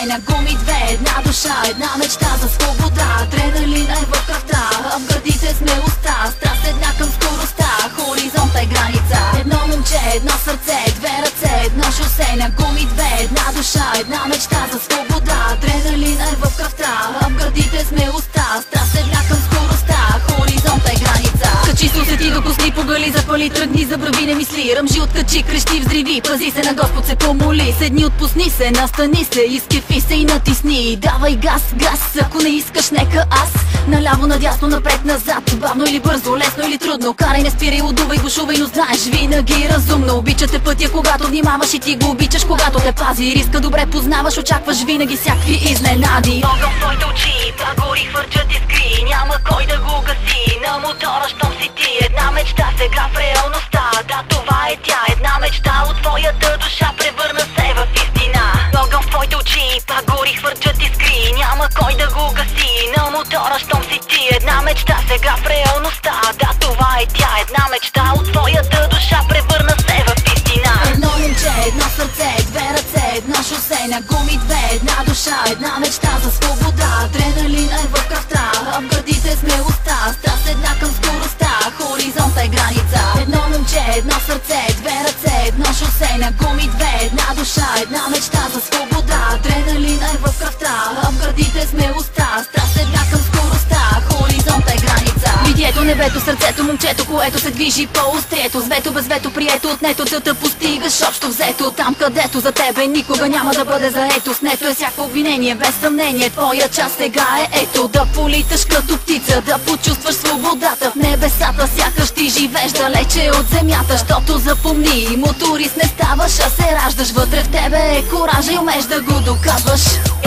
на гуми две, една душа, една мечта за свобода. Адреналина е в кръвта, в гърдите смелостта, страст една към скоростта, хоризонт е граница. Едно момче, едно сърце, две ръце, едно шосе на гуми две, една душа, една мечта за свобода. Адреналина е в кръвта, в гърдите смелостта, страст една към скоростта, хоризонт е граница. Качи се, усети, докосни, погали, запали, тръгни, забрави, не мисли, ръмжи, откачи, крещи, взриви, пази се на Господ, се помоли, седни, отпусни се, настани се, изкефи се и натисни. Давай газ, газ, ако не искаш, нека аз. Наляво, надясно, напред, назад, бавно или бързо, лесно или трудно, карай, не спирай, удувай, бушувай, но знаеш винаги разумно. Обичате пътя, когато внимаваш, и ти го обичаш, когато те пази. Риска добре познаваш, очакваш винаги всякакви изненади. Огън в твоите очи, пагори хвърчат искри, няма кой да го гаси. На мотора, щом си ти, една мечта сега в реалността. Да, това е тя, една мечта от твоята душа, превърна се в истина. Огън в твоите очи, пагори хвърчат искри, няма кой да го гаси. На мотора, щом си ти, една мечта сега в реалността. Да, това е тя, една мечта от твоята душа, превърна се в истина. Едно момче, едно сърце, две ръце, едно шосе на гуми две, една душа, една мечта за свобода. Адреналина е в кръвта, в гърдите смелостта, страст една към скоростта, хоризонт е граница. Едно момче, едно сърце, две ръце, едно шосе на гуми две, една душа, една мечта за свобода. Адреналина е в кръвта, в гърдите смелостта, страст една към скоростта, хоризонт е граница. Видието, небето, сърцето, момчето, което се движи по острието, с вето, без вето, прието, отнето, да постигаш общо взето. Там, където за тебе никога няма да бъде заето, снето е всяко обвинение, без съмнение, твоя час сега е ето. Да политаш като птица, да почувстваш свободата в небесата, сякаш ти живееш далече от земята. Щото запомни, моторист не ставаш, а се раждаш. Вътре в тебе е коража и умееш да го доказваш.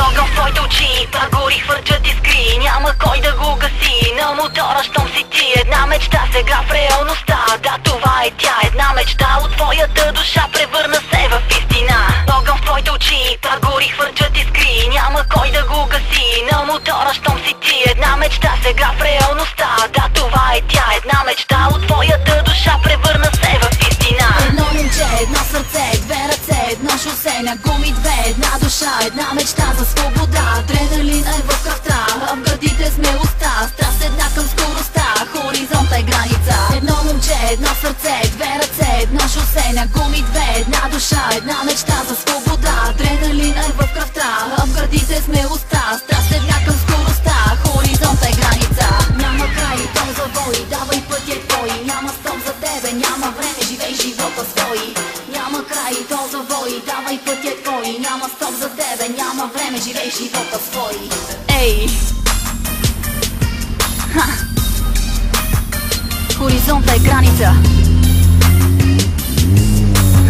Огън в твоите очи, пагори хвърчат искри, няма кой да го гаси. На мотора, щом си ти, една мечта сега в реалността. Да, това е тя, една мечта от твоята душа, превърна се в истина. Огън в твоите очи, пагори хвърчат искри, няма кой да го гаси. На мотора, щом си ти, една мечта сега в реалността. Да, това е тя, една мечта от твоята душа, превърна се в истина. Едно момче, едно сърце, две ръце, едно шосе на гуми две, една душа, една мечта за свобода. Адреналина е в кръвта, в гърдите смелостта, страст една към скоростта, хоризонт е граница. Едно момче, едно сърце, две ръце, едно шосе на гуми две, една душа, една мечта за свобода. Адреналина е в кръвта, в гърдите смелостта, страст една към скоростта, хоризонт е граница. Няма край, том завой, давай пътя твой, няма стоп за тебе, няма време, живей живота свой. Няма край, том завой, давай пътя твой, няма стоп за тебе, няма време, живей живота свой. Ей! Ха! Хоризонта е граница.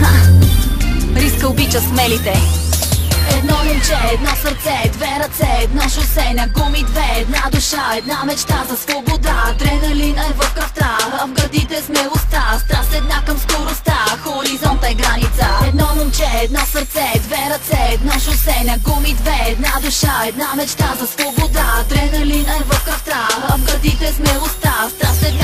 Ха! Риска обича смелите. Едно момче, едно сърце, две ръце, едно шосе на гуми две, една душа, една мечта за свобода. Адреналина е в кръвта, в гърдите смелостта, страст една към скоростта, хоризонт е граница. Едно момче, едно сърце, две ръце, едно шосе на гуми две, една душа, една мечта за свобода. Адреналина е в кръвта, в гърдите смелостта, страст една